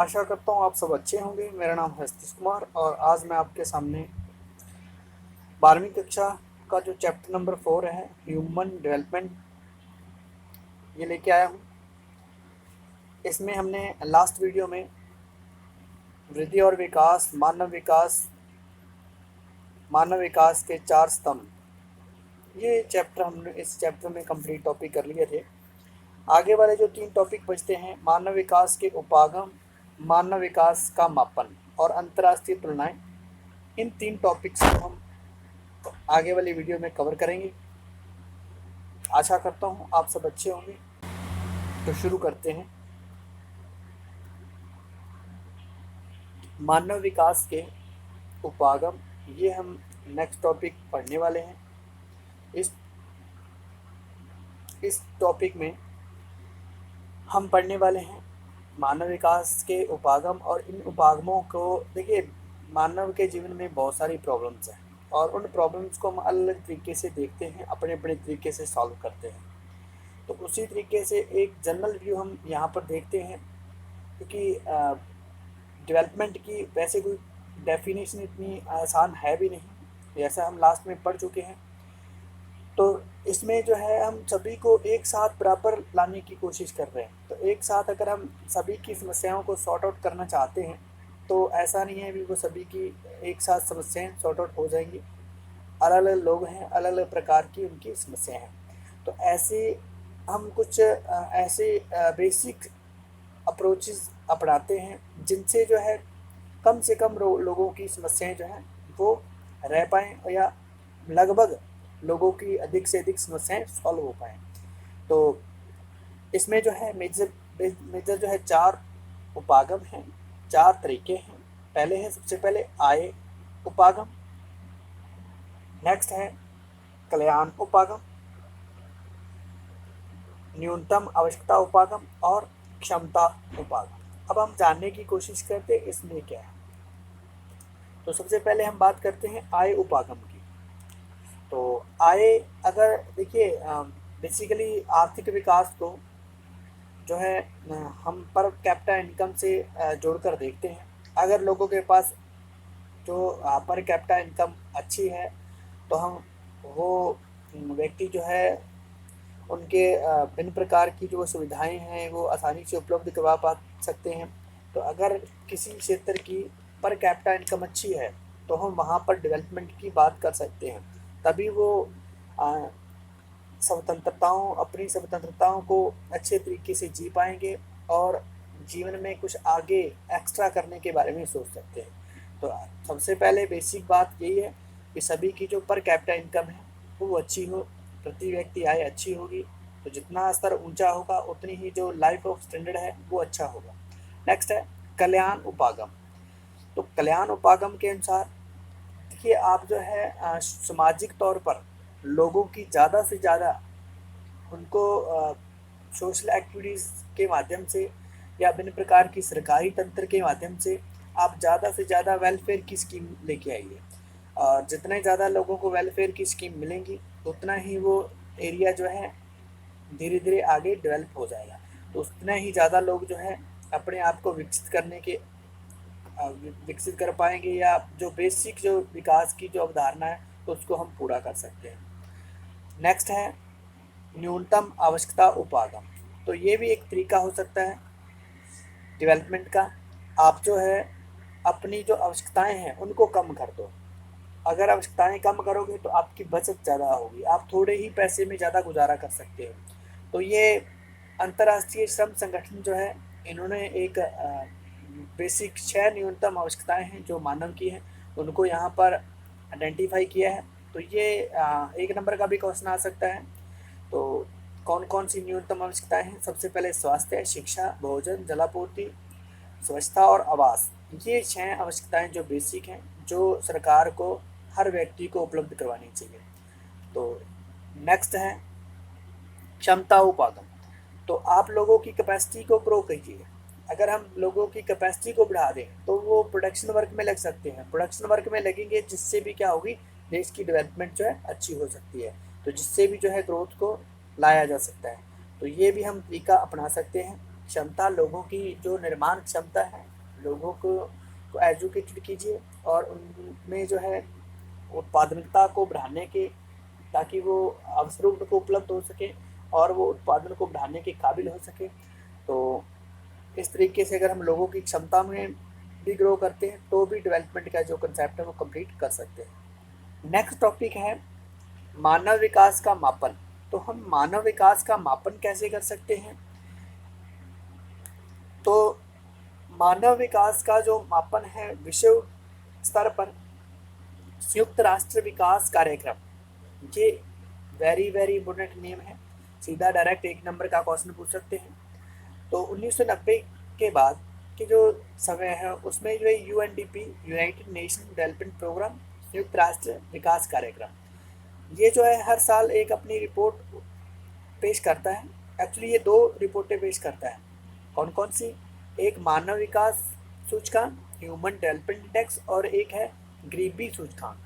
आशा करता हूँ आप सब अच्छे होंगे। मेरा नाम है सतीश कुमार और आज मैं आपके सामने 12वीं कक्षा का जो चैप्टर नंबर 4 है ह्यूमन डेवलपमेंट, ये लेके आया हूँ। इसमें हमने लास्ट वीडियो में वृद्धि और विकास, मानव विकास के 4 स्तंभ, ये चैप्टर हमने इस चैप्टर में कंप्लीट टॉपिक कर लिए थे। आगे वाले जो 3 टॉपिक बचते हैं, मानव विकास के उपागम, मानव विकास का मापन और अंतर्राष्ट्रीय तुलनाएं, इन 3 टॉपिक्स को हम आगे वाली वीडियो में कवर करेंगे। आशा करता हूँ आप सब अच्छे होंगे। तो शुरू करते हैं। मानव विकास के उपागम, ये हम नेक्स्ट टॉपिक पढ़ने वाले हैं। इस टॉपिक में हम पढ़ने वाले हैं मानव विकास के उपागम। और इन उपागमों को देखिए, मानव के जीवन में बहुत सारी प्रॉब्लम्स हैं और उन प्रॉब्लम्स को हम अलग अलग तरीके से देखते हैं, अपने अपने तरीके से सॉल्व करते हैं। तो उसी तरीके से एक जनरल व्यू हम यहाँ पर देखते हैं, क्योंकि डेवलपमेंट की वैसे कोई डेफिनेशन इतनी आसान है भी नहीं, जैसा हम लास्ट में पढ़ चुके हैं। तो इसमें जो है हम सभी को एक साथ बराबर लाने की कोशिश कर रहे हैं। तो एक साथ अगर हम सभी की समस्याओं को सॉर्ट आउट करना चाहते हैं तो ऐसा नहीं है भी वो सभी की एक साथ समस्याएं सॉर्ट आउट हो जाएंगी। अलग अलग लोग हैं, अलग अलग प्रकार की उनकी समस्याएं हैं। तो ऐसे हम कुछ ऐसे बेसिक अप्रोचेस अपनाते हैं जिनसे जो है कम से कम लोगों की समस्याएं जो हैं वो रह पाएँ, या लगभग लोगों की अधिक से अधिक समस्याएं सॉल्व हो पाएँ। तो इसमें जो है मेजर मेजर जो है 4 उपागम हैं, 4 तरीके हैं। पहले है, सबसे पहले आय उपागम, नेक्स्ट है कल्याण उपागम, न्यूनतम आवश्यकता उपागम और क्षमता उपागम। अब हम जानने की कोशिश करते हैं इसमें क्या है। तो सबसे पहले हम बात करते हैं आय उपागम की। तो आय, अगर देखिए बेसिकली आर्थिक विकास को जो है हम पर कैपिटा इनकम से जोड़कर देखते हैं। अगर लोगों के पास जो पर कैपिटा इनकम अच्छी है तो हम वो व्यक्ति जो है उनके भिन्न प्रकार की जो सुविधाएं हैं वो आसानी से उपलब्ध करवा पा सकते हैं। तो अगर किसी क्षेत्र की पर कैपिटा इनकम अच्छी है तो हम वहाँ पर डेवलपमेंट की बात कर सकते हैं। तभी वो अ, अपनी स्वतंत्रताओं को अच्छे तरीके से जी पाएंगे और जीवन में कुछ आगे एक्स्ट्रा करने के बारे में सोच सकते हैं। तो सबसे पहले बेसिक बात यही है कि सभी की जो पर कैपिटा इनकम है वो अच्छी हो, प्रति व्यक्ति आय अच्छी होगी। तो जितना स्तर ऊंचा होगा उतनी ही जो लाइफ ऑफ स्टैंडर्ड है वो अच्छा होगा। नेक्स्ट है कल्याण उपागम। तो कल्याण उपागम के अनुसार देखिए, आप जो है सामाजिक तौर पर लोगों की ज़्यादा से ज़्यादा उनको सोशल एक्टिविटीज़ के माध्यम से या भिन्न प्रकार की सरकारी तंत्र के माध्यम से आप ज़्यादा से ज़्यादा वेलफेयर की स्कीम लेके आइए। और जितने ज़्यादा लोगों को वेलफेयर की स्कीम मिलेंगी उतना ही वो एरिया जो है धीरे धीरे आगे डेवलप हो जाएगा। तो उतना ही ज़्यादा लोग जो है अपने आप को विकसित कर पाएंगे, या जो बेसिक जो विकास की जो अवधारणा है तो उसको हम पूरा कर सकते हैं। नेक्स्ट है न्यूनतम आवश्यकता उपागम। तो ये भी एक तरीका हो सकता है डेवलपमेंट का। आप जो है अपनी जो आवश्यकताएं हैं उनको कम कर दो। अगर आवश्यकताएं कम करोगे तो आपकी बचत ज़्यादा होगी, आप थोड़े ही पैसे में ज़्यादा गुजारा कर सकते हो। तो ये अंतर्राष्ट्रीय श्रम संगठन जो है, इन्होंने एक बेसिक 6 न्यूनतम आवश्यकताएं हैं जो मानव की हैं उनको यहाँ पर आइडेंटिफाई किया है। तो ये एक नंबर का भी क्वेश्चन आ सकता है। तो कौन कौन सी न्यूनतम आवश्यकताएं हैं? सबसे पहले स्वास्थ्य, शिक्षा, भोजन, जलापूर्ति, स्वच्छता और आवास। ये 6 आवश्यकताएं जो बेसिक हैं, जो सरकार को हर व्यक्ति को उपलब्ध करवानी चाहिए। तो नेक्स्ट है क्षमता उपागम। तो आप लोगों की कैपेसिटी को ग्रो कीजिए। अगर हम लोगों की कैपेसिटी को बढ़ा दें तो वो प्रोडक्शन वर्क में लग सकते हैं। प्रोडक्शन वर्क में लगेंगे जिससे भी क्या होगी, देश की डेवलपमेंट जो है अच्छी हो सकती है। तो जिससे भी जो है ग्रोथ को लाया जा सकता है। तो ये भी हम तरीका अपना सकते हैं क्षमता, लोगों की जो निर्माण क्षमता है, लोगों को एजुकेटेड कीजिए और उनमें जो है उत्पादकता को बढ़ाने के, ताकि वो अवसरों को उपलब्ध हो सके और वो उत्पादन को बढ़ाने के काबिल हो सके। तो इस तरीके से अगर हम लोगों की क्षमता में भी ग्रो करते हैं तो भी डेवलपमेंट का जो कंसेप्ट है वो कंप्लीट कर सकते हैं। नेक्स्ट टॉपिक है मानव विकास का मापन। तो हम मानव विकास का मापन कैसे कर सकते हैं? तो मानव विकास का जो मापन है विश्व स्तर पर संयुक्त राष्ट्र विकास कार्यक्रम, ये वेरी वेरी इंपॉर्टेंट नेम है। सीधा डायरेक्ट एक नंबर का क्वेश्चन पूछ सकते हैं। तो 1990 के बाद के जो समय है उसमें जो है UNDP, United Nation Development Programme, संयुक्त राष्ट्र विकास कार्यक्रम, ये जो है हर साल एक अपनी रिपोर्ट पेश करता है। एक्चुअली ये दो रिपोर्टें पेश करता है। कौन कौन सी? एक मानव विकास सूचकांक, ह्यूमन डेवलपमेंट इंडेक्स, और एक है गरीबी सूचकांक।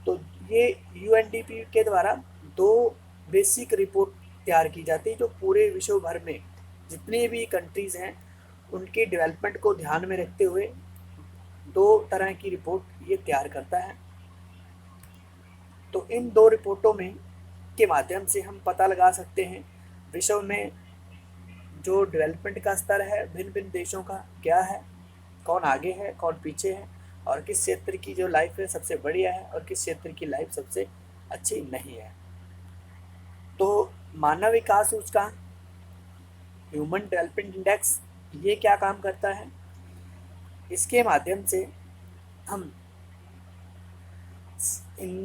तो ये यूएनडीपी के द्वारा दो बेसिक रिपोर्ट तैयार की जाती है जो पूरे विश्व भर में जितनी भी कंट्रीज़ हैं उनके डेवलपमेंट को ध्यान में रखते हुए दो तरह की रिपोर्ट ये तैयार करता है। तो इन दो रिपोर्टों में के माध्यम से हम पता लगा सकते हैं विश्व में जो डेवलपमेंट का स्तर है भिन्न भिन्न देशों का क्या है, कौन आगे है कौन पीछे है, और किस क्षेत्र की जो लाइफ है सबसे बढ़िया है और किस क्षेत्र की लाइफ सबसे अच्छी नहीं है। तो मानव विकास सूचकांक, ह्यूमन डेवलपमेंट इंडेक्स, ये क्या काम करता है? इसके माध्यम से हम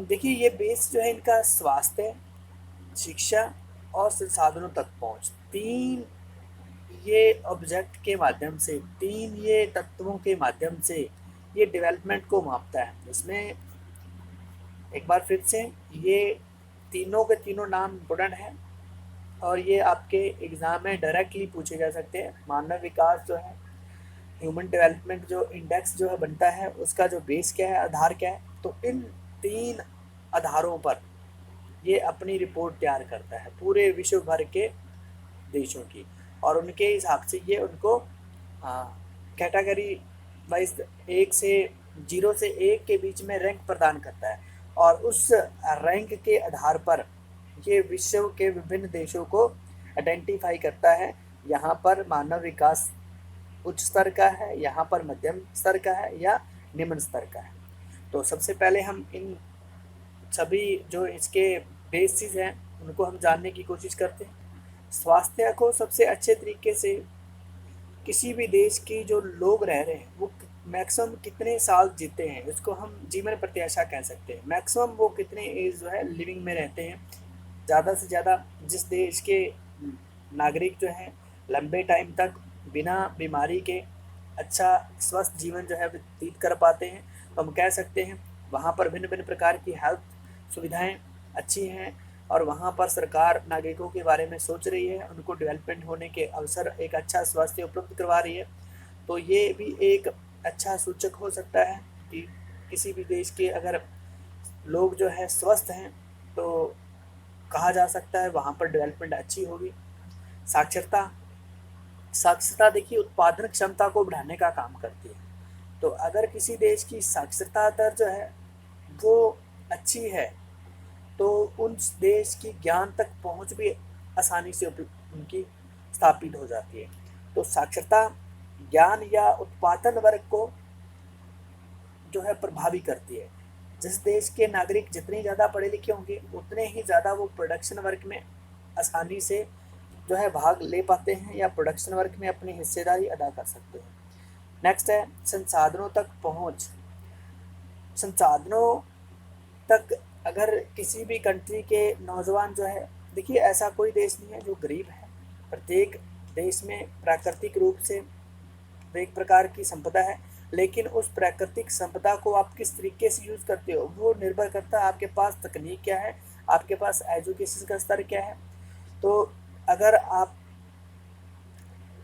देखिए ये बेस जो है इनका स्वास्थ्य, शिक्षा और संसाधनों तक पहुंच, तीन ये ऑब्जेक्ट के माध्यम से, तीन ये तत्वों के माध्यम से ये डेवलपमेंट को मापता है। इसमें एक बार फिर से ये तीनों के तीनों नाम इम्पोर्टेंट हैं और ये आपके एग्ज़ाम में डायरेक्टली पूछे जा सकते हैं। मानव विकास जो है, ह्यूमन डेवलपमेंट जो इंडेक्स जो है बनता है उसका जो बेस क्या है, आधार क्या है, तो इन तीन आधारों पर ये अपनी रिपोर्ट तैयार करता है पूरे विश्व भर के देशों की, और उनके हिसाब से ये उनको कैटेगरी वाइज 0 से 1 के बीच में रैंक प्रदान करता है, और उस रैंक के आधार पर ये विश्व के विभिन्न देशों को आइडेंटिफाई करता है। यहाँ पर मानव विकास उच्च स्तर का है, यहाँ पर मध्यम स्तर का है या निम्न स्तर का है। तो सबसे पहले हम इन सभी जो इसके बेसिस हैं उनको हम जानने की कोशिश करते हैं। स्वास्थ्य को सबसे अच्छे तरीके से किसी भी देश की जो लोग रह रहे हैं वो मैक्सिमम कितने साल जीते हैं, इसको हम जीवन प्रत्याशा कह सकते हैं। मैक्सिमम वो कितने एज जो है लिविंग में रहते हैं। ज़्यादा से ज़्यादा जिस देश के नागरिक जो हैं लंबे टाइम तक बिना बीमारी के अच्छा स्वस्थ जीवन जो है व्यतीत कर पाते हैं, तो हम कह सकते हैं वहाँ पर भिन्न भिन्न प्रकार की हेल्थ सुविधाएं अच्छी हैं और वहाँ पर सरकार नागरिकों के बारे में सोच रही है, उनको डेवलपमेंट होने के अवसर, एक अच्छा स्वास्थ्य उपलब्ध करवा रही है। तो ये भी एक अच्छा सूचक हो सकता है कि किसी भी देश के अगर लोग जो है स्वस्थ हैं तो कहा जा सकता है वहाँ पर डेवलपमेंट अच्छी होगी। साक्षरता, साक्षरता देखिए उत्पादन क्षमता को बढ़ाने का काम करती है। तो अगर किसी देश की साक्षरता दर जो है वो अच्छी है तो उन देश की ज्ञान तक पहुंच भी आसानी से उनकी स्थापित हो जाती है। तो साक्षरता ज्ञान या उत्पादन वर्ग को जो है प्रभावी करती है। जिस देश के नागरिक जितने ज़्यादा पढ़े लिखे होंगे उतने ही ज़्यादा वो प्रोडक्शन वर्क में आसानी से जो है भाग ले पाते हैं या प्रोडक्शन वर्क में अपनी हिस्सेदारी अदा कर सकते हैं। नेक्स्ट है संसाधनों तक पहुंच। संसाधनों तक अगर किसी भी कंट्री के नौजवान जो है, देखिए ऐसा कोई देश नहीं है जो गरीब है। प्रत्येक देश में प्राकृतिक रूप से एक प्रकार की संपदा है, लेकिन उस प्राकृतिक संपदा को आप किस तरीके से यूज़ करते हो वो निर्भर करता है आपके पास तकनीक क्या है, आपके पास एजुकेशन का स्तर क्या है। तो अगर आप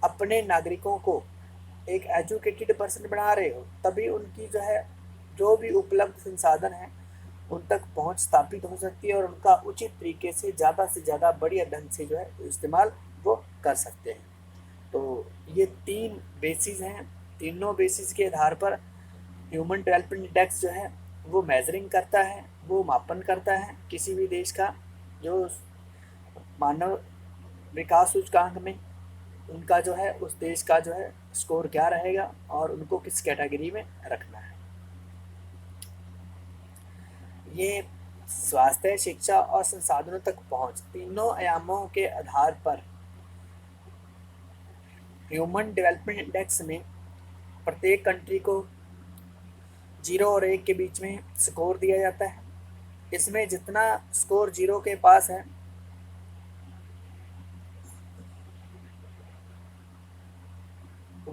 अपने नागरिकों को एक एजुकेटेड पर्सन बना रहे हो तभी उनकी जो है जो भी उपलब्ध संसाधन है उन तक पहुंच स्थापित हो सकती है और उनका उचित तरीके से ज़्यादा बढ़िया ढंग से जो है इस्तेमाल वो कर सकते हैं। तो ये 3 बेसिस हैं, तीनों बेसिस के आधार पर ह्यूमन डेवलपमेंट इंडेक्स जो है वो मेजरिंग करता है, वो मापन करता है किसी भी देश का जो मानव विकास सूचकांक में उनका जो है उस देश का जो है स्कोर क्या रहेगा और उनको किस कैटेगरी में रखना है। ये स्वास्थ्य, शिक्षा और संसाधनों तक पहुंच तीनों आयामों के आधार पर ह्यूमन डेवलपमेंट इंडेक्स में प्रत्येक कंट्री को 0 और 1 के बीच में स्कोर दिया जाता है। इसमें जितना स्कोर 0 के पास है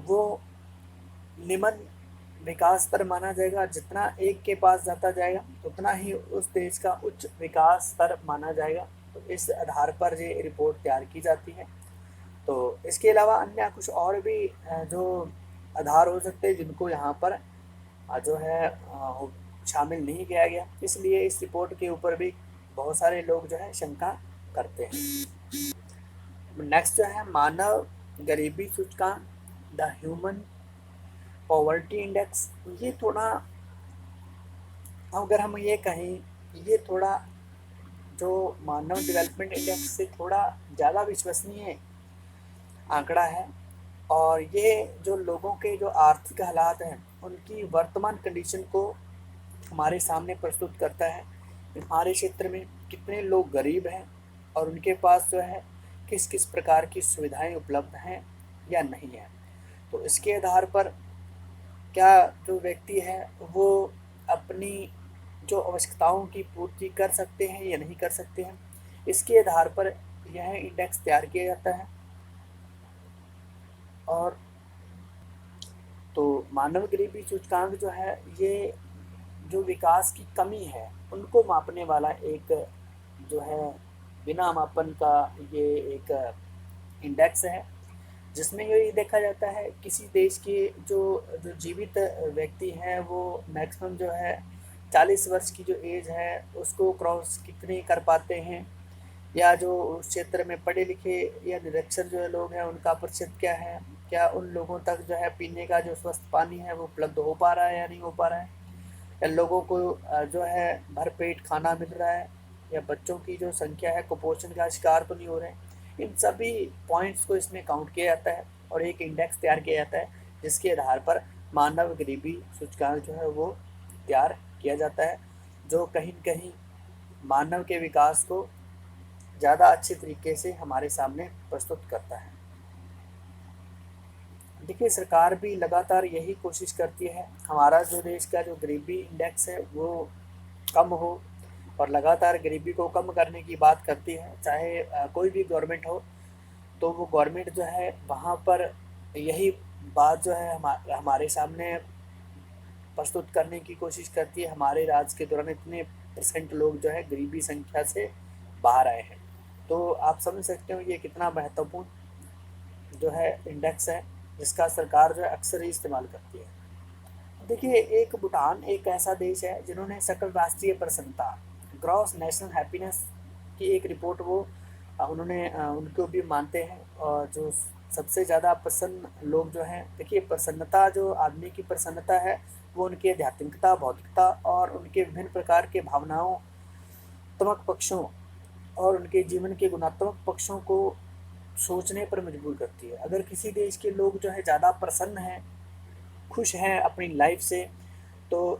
वो निम्न विकास स्तर माना जाएगा, जितना 1 के पास जाता जाएगा उतना ही उस देश का उच्च विकास स्तर माना जाएगा। तो इस आधार पर ये रिपोर्ट तैयार की जाती है। तो इसके अलावा अन्य कुछ और भी जो आधार हो सकते हैं जिनको यहाँ पर जो है शामिल नहीं किया गया, इसलिए इस रिपोर्ट के ऊपर भी बहुत सारे लोग जो है शंका करते हैं। नेक्स्ट जो है मानव गरीबी सूचकांक, द ह्यूमन पॉवर्टी इंडेक्स। ये थोड़ा, अगर हम ये कहें, ये थोड़ा जो मानव डेवलपमेंट इंडेक्स से थोड़ा ज़्यादा विश्वसनीय आंकड़ा है और ये जो लोगों के जो आर्थिक हालात हैं उनकी वर्तमान कंडीशन को हमारे सामने प्रस्तुत करता है। हमारे क्षेत्र में कितने लोग गरीब हैं और उनके पास जो है किस किस प्रकार की सुविधाएं उपलब्ध हैं या नहीं है। तो इसके आधार पर क्या जो व्यक्ति है वो अपनी जो आवश्यकताओं की पूर्ति कर सकते हैं या नहीं कर सकते हैं, इसके आधार पर यह इंडेक्स तैयार किया जाता है। और तो मानव गरीबी सूचकांक जो है ये जो विकास की कमी है उनको मापने वाला एक जो है बिना मापन का ये एक इंडेक्स है, जिसमें ये देखा जाता है किसी देश के जो जो जीवित व्यक्ति हैं वो मैक्सिमम जो है 40 वर्ष की जो एज है उसको क्रॉस कितने कर पाते हैं, या जो उस क्षेत्र में पढ़े लिखे या निरक्षर जो लोग हैं उनका प्रतिशत क्या है, क्या उन लोगों तक जो है पीने का जो स्वस्थ पानी है वो उपलब्ध हो पा रहा है या नहीं हो पा रहा है, या लोगों को जो है भरपेट खाना मिल रहा है, या बच्चों की जो संख्या है कुपोषण का शिकार तो नहीं हो रहे हैं। इन सभी पॉइंट्स को इसमें काउंट किया जाता है और एक इंडेक्स तैयार किया जाता है जिसके आधार पर मानव गरीबी सूचकांक जो है वो तैयार किया जाता है, जो कहीं न कहीं मानव के विकास को ज़्यादा अच्छे तरीके से हमारे सामने प्रस्तुत करता है। देखिए सरकार भी लगातार यही कोशिश करती है हमारा जो देश का जो गरीबी इंडेक्स है वो कम हो, और लगातार गरीबी को कम करने की बात करती है। चाहे कोई भी गवर्नमेंट हो तो वो गवर्नमेंट जो है वहाँ पर यही बात जो है हमारे सामने प्रस्तुत करने की कोशिश करती है। हमारे राज्य के दौरान इतने परसेंट लोग जो है गरीबी संख्या से बाहर आए हैं। तो आप समझ सकते हो ये कितना महत्वपूर्ण जो है इंडेक्स है जिसका सरकार जो है अक्सर ही इस्तेमाल करती है। देखिए एक भूटान एक ऐसा देश है जिन्होंने सकल राष्ट्रीय प्रसन्नता, ग्रॉस नेशनल हैप्पीनेस की एक रिपोर्ट वो उन्होंने उनको भी मानते हैं। और जो सबसे ज़्यादा प्रसन्न लोग जो हैं, देखिए प्रसन्नता जो आदमी की प्रसन्नता है वो उनकी आध्यात्मिकता, भौतिकता और उनके विभिन्न प्रकार के भावनाओं तमक पक्षों और उनके जीवन के गुणात्मक पक्षों को सोचने पर मजबूर करती है। अगर किसी देश के लोग जो है ज़्यादा प्रसन्न हैं, खुश हैं अपनी लाइफ से, तो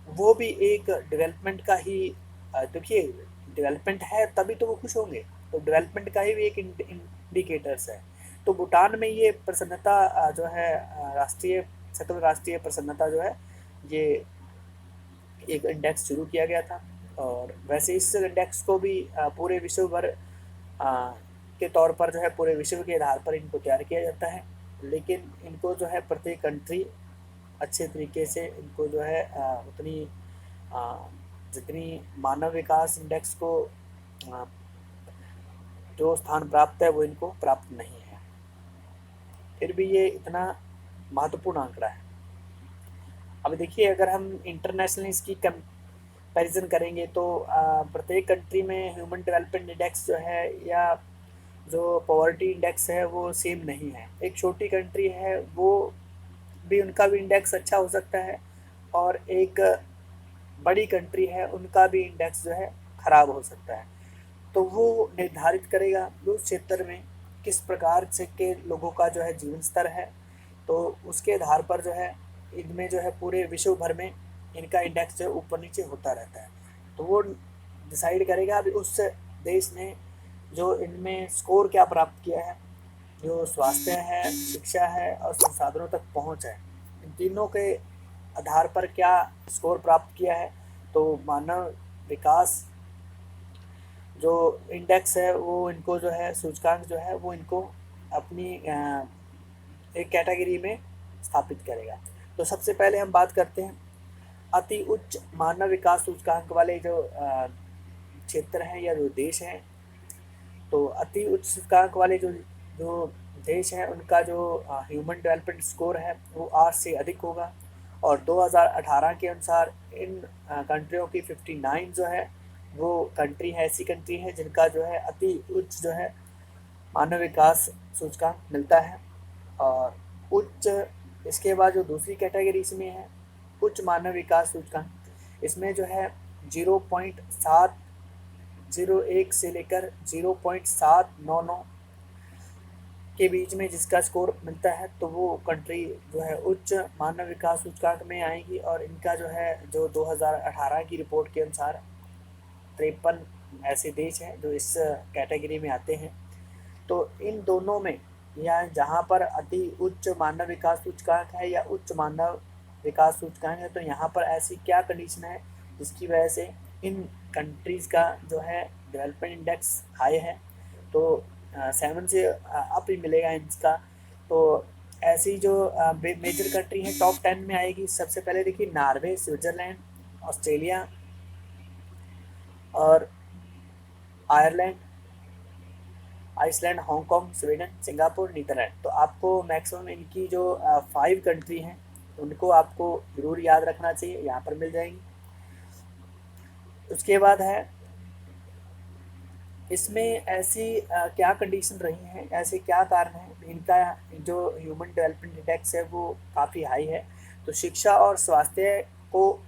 वो भी एक डेवलपमेंट का ही देखिए डेवलपमेंट है तभी तो वो खुश होंगे, तो डेवलपमेंट का ही भी एक इंडिकेटर्स है। तो भूटान में ये प्रसन्नता जो है राष्ट्रीय सकल राष्ट्रीय प्रसन्नता जो है ये एक इंडेक्स शुरू किया गया था। और वैसे इस इंडेक्स को भी पूरे विश्व भर के तौर पर जो है पूरे विश्व के आधार पर इनको तैयार किया जाता है, लेकिन इनको जो है प्रत्येक कंट्री अच्छे तरीके से इनको जो है उतनी जितनी मानव विकास इंडेक्स को आ, जो स्थान प्राप्त है वो इनको प्राप्त नहीं है। फिर भी ये इतना महत्वपूर्ण आंकड़ा है। अब देखिए अगर हम इंटरनेशनल इसकी कंपैरिजन करेंगे तो प्रत्येक कंट्री में ह्यूमन डेवलपमेंट इंडेक्स जो है या जो पॉवर्टी इंडेक्स है वो सेम नहीं है। एक छोटी कंट्री है वो भी, उनका भी इंडेक्स अच्छा हो सकता है, और एक बड़ी कंट्री है उनका भी इंडेक्स जो है खराब हो सकता है। तो वो निर्धारित करेगा उस क्षेत्र में किस प्रकार से के लोगों का जो है जीवन स्तर है। तो उसके आधार पर जो है इनमें जो है पूरे विश्व भर में इनका इंडेक्स जो है ऊपर नीचे होता रहता है। तो वो डिसाइड करेगा अभी उस देश ने जो इनमें स्कोर क्या प्राप्त किया है, जो स्वास्थ्य है, शिक्षा है और संसाधनों तक पहुंच है, इन तीनों के आधार पर क्या स्कोर प्राप्त किया है। तो मानव विकास जो इंडेक्स है वो इनको जो है सूचकांक जो है वो इनको अपनी एक कैटेगरी में स्थापित करेगा। तो सबसे पहले हम बात करते हैं अति उच्च मानव विकास सूचकांक वाले जो क्षेत्र हैं या जो देश हैं। तो अति उच्च सूचकांक वाले जो जो देश हैं उनका जो ह्यूमन डेवलपमेंट स्कोर है वो 8 से अधिक होगा। और 2018 के अनुसार इन कंट्रियों की 59 जो है वो कंट्री है, ऐसी कंट्री है जिनका जो है अति उच्च जो है मानव विकास सूचकांक मिलता है। और उच्च, इसके बाद जो दूसरी कैटेगरी इसमें है उच्च मानव विकास सूचकांक, इसमें जो है 0.701 से लेकर 0.799 के बीच में जिसका स्कोर मिलता है तो वो कंट्री जो है उच्च मानव विकास सूचकांक में आएगी। और इनका जो है जो 2018 की रिपोर्ट के अनुसार 53 ऐसे देश हैं जो इस कैटेगरी में आते हैं। तो इन दोनों में, या जहाँ पर अति उच्च मानव विकास सूचकांक है या उच्च मानव विकास सूचकांक है, तो यहाँ पर ऐसी क्या कंडीशन है जिसकी वजह से इन कंट्रीज़ का जो है डेवलपमेंट इंडेक्स हाई है। तो 7 से अप ही मिलेगा इसका। तो ऐसी जो मेजर कंट्री है टॉप 10 में आएगी। सबसे पहले देखिए नॉर्वे, स्विट्ज़रलैंड, ऑस्ट्रेलिया और Ireland, Iceland, Hong Kong, Sweden, Singapore, Netherland. तो आपको मैक्सिमम इनकी जो 5 कंट्री हैं उनको आपको ज़रूर याद रखना चाहिए, यहाँ पर मिल जाएंगी। उसके बाद है इसमें ऐसी क्या कंडीशन रही हैं, ऐसे क्या कारण हैं इनका जो ह्यूमन डेवलपमेंट इंडेक्स है वो काफ़ी हाई है। तो शिक्षा और स्वास्थ्य को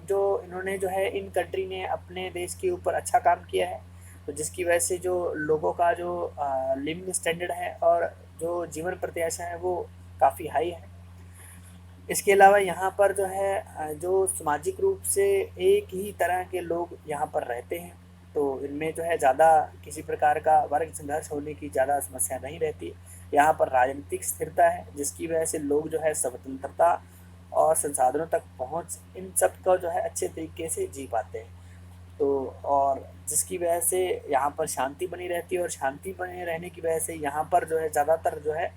जो इन्होंने जो है इन कंट्री ने अपने देश के ऊपर अच्छा काम किया है। तो जिसकी वजह से जो लोगों का जो लिविंग स्टैंडर्ड है और जो जीवन प्रत्याशा है वो काफ़ी हाई है। इसके अलावा यहाँ पर जो है जो सामाजिक रूप से एक ही तरह के लोग यहाँ पर रहते हैं। तो इनमें जो है ज़्यादा किसी प्रकार का वर्ग संघर्ष होने की ज़्यादा समस्या नहीं रहती। यहाँ पर राजनीतिक स्थिरता है जिसकी वजह से लोग जो है स्वतंत्रता और संसाधनों तक पहुँच, इन सब का जो है अच्छे तरीके से जी पाते हैं। तो और जिसकी वजह से यहाँ पर शांति बनी रहती है, और शांति बने रहने की वजह से यहाँ पर जो है ज़्यादातर जो है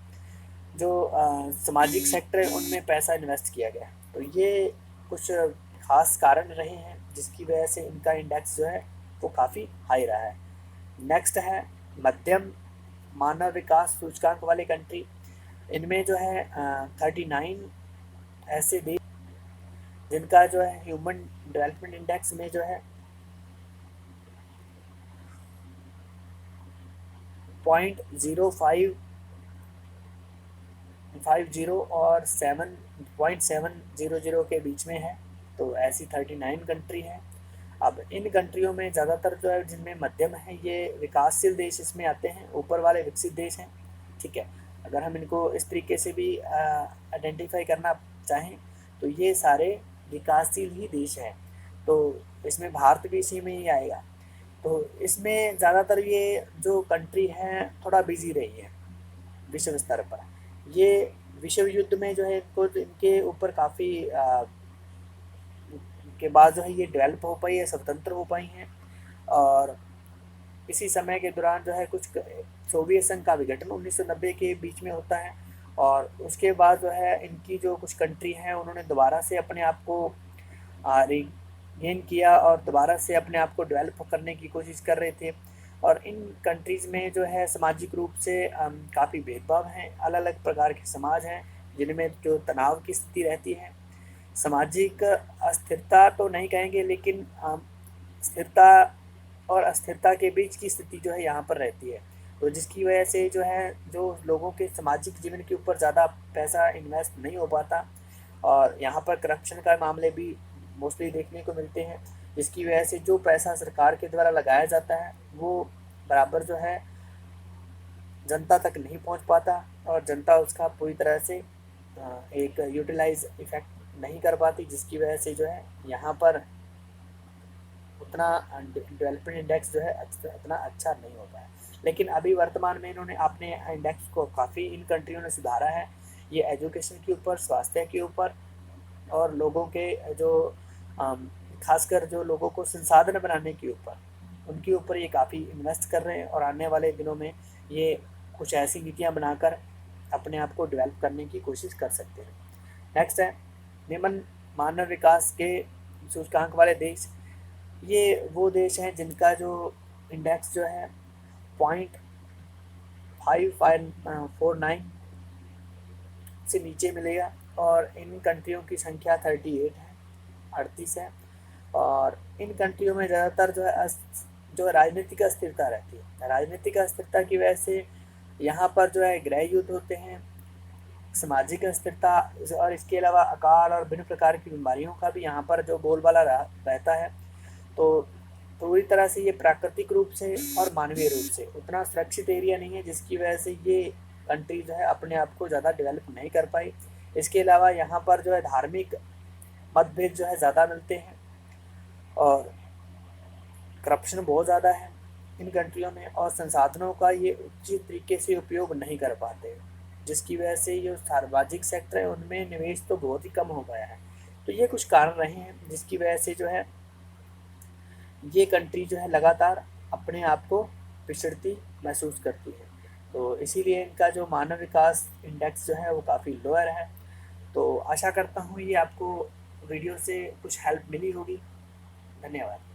जो सामाजिक सेक्टर है उनमें पैसा इन्वेस्ट किया गया है। तो ये कुछ खास कारण रहे हैं जिसकी वजह से इनका इंडेक्स जो है वो काफ़ी हाई रहा है। नेक्स्ट है मध्यम मानव विकास सूचकांक वाले कंट्री। इनमें जो है 39 ऐसे देश जिनका जो है ह्यूमन डेवलपमेंट इंडेक्स में जो है 0.0550 और 7.700 के बीच में है। तो ऐसी 39 कंट्री है। अब इन कंट्रियों में ज़्यादातर जो है जिनमें मध्यम है ये विकासशील देश इसमें आते हैं, ऊपर वाले विकसित देश हैं। ठीक है, अगर हम इनको इस तरीके से भी आइडेंटिफाई करना चाहें तो ये सारे विकासशील ही देश हैं। तो इसमें भारत भी इसी में ही आएगा। तो इसमें ज़्यादातर ये जो कंट्री हैं थोड़ा बिजी रही है विश्व स्तर पर। ये विश्व युद्ध में जो है इनको इनके ऊपर काफ़ी के बाद जो है ये डेवलप हो पाई है, स्वतंत्र हो पाई हैं। और इसी समय के दौरान जो है कुछ सोवियत संघ का विघटन 1990 के बीच में होता है। और उसके बाद जो है इनकी जो कुछ कंट्री हैं उन्होंने दोबारा से अपने आप को रिगेन किया और दोबारा से अपने आप को डेवलप करने की कोशिश कर रहे थे। और इन कंट्रीज़ में जो है सामाजिक रूप से काफ़ी भेदभाव हैं, अलग अलग प्रकार के समाज हैं जिनमें जो तनाव की स्थिति रहती है। सामाजिक अस्थिरता तो नहीं कहेंगे, लेकिन स्थिरता और अस्थिरता के बीच की स्थिति जो है यहाँ पर रहती है। तो जिसकी वजह से जो है जो लोगों के सामाजिक जीवन के ऊपर ज़्यादा पैसा इन्वेस्ट नहीं हो पाता, और यहाँ पर करप्शन का मामले भी मोस्टली देखने को मिलते हैं, जिसकी वजह से जो पैसा सरकार के द्वारा लगाया जाता है वो बराबर जो है जनता तक नहीं पहुंच पाता, और जनता उसका पूरी तरह से एक यूटिलाइज इफेक्ट नहीं कर पाती, जिसकी वजह से जो है यहाँ पर उतना डेवलपमेंट इंडेक्स जो है उतना अच्छा नहीं होता है। लेकिन अभी वर्तमान में इन्होंने अपने इंडेक्स को काफ़ी इन कंट्रियों ने सुधारा है। ये एजुकेशन के ऊपर, स्वास्थ्य के ऊपर, और लोगों के जो खासकर जो लोगों को संसाधन बनाने के ऊपर, उनके ऊपर ये काफ़ी इन्वेस्ट कर रहे हैं, और आने वाले दिनों में ये कुछ ऐसी नीतियाँ बनाकर अपने आप को डेवलप करने की कोशिश कर सकते हैं। नेक्स्ट है निम्न मानव विकास के सूचकांक वाले देश। ये वो देश हैं जिनका जो इंडेक्स जो है 0.5549 से नीचे मिलेगा, और इन कंट्रियों की संख्या 38 है, 38 है। और इन कंट्रियों में ज़्यादातर जो है जो राजनीतिक अस्थिरता रहती है। राजनीतिक अस्थिरता की वजह से यहाँ पर जो है गृह युद्ध होते हैं, सामाजिक अस्थिरता, और इसके अलावा अकाल और भिन्न प्रकार की बीमारियों का भी यहाँ पर जो बोलबाला रहता है। तो पूरी तरह से ये प्राकृतिक रूप से और मानवीय रूप से उतना सुरक्षित एरिया नहीं है, जिसकी वजह से ये कंट्री जो है अपने आप को ज़्यादा डेवलप नहीं कर पाई। इसके अलावा यहाँ पर जो है धार्मिक मतभेद जो है ज़्यादा मिलते हैं, और करप्शन बहुत ज़्यादा है इन कंट्रियों में, और संसाधनों का ये उचित तरीके से उपयोग नहीं कर पाते, जिसकी वजह से ये सार्वजनिक सेक्टर है उनमें निवेश तो बहुत ही कम हो गया है। तो ये कुछ कारण रहे हैं जिसकी वजह से जो है ये कंट्री जो है लगातार अपने आप को पिछड़ती महसूस करती है। तो इसीलिए इनका जो मानव विकास इंडेक्स जो है वो काफ़ी लोअर है। तो आशा करता हूँ ये आपको वीडियो से कुछ हेल्प मिली होगी। धन्यवाद।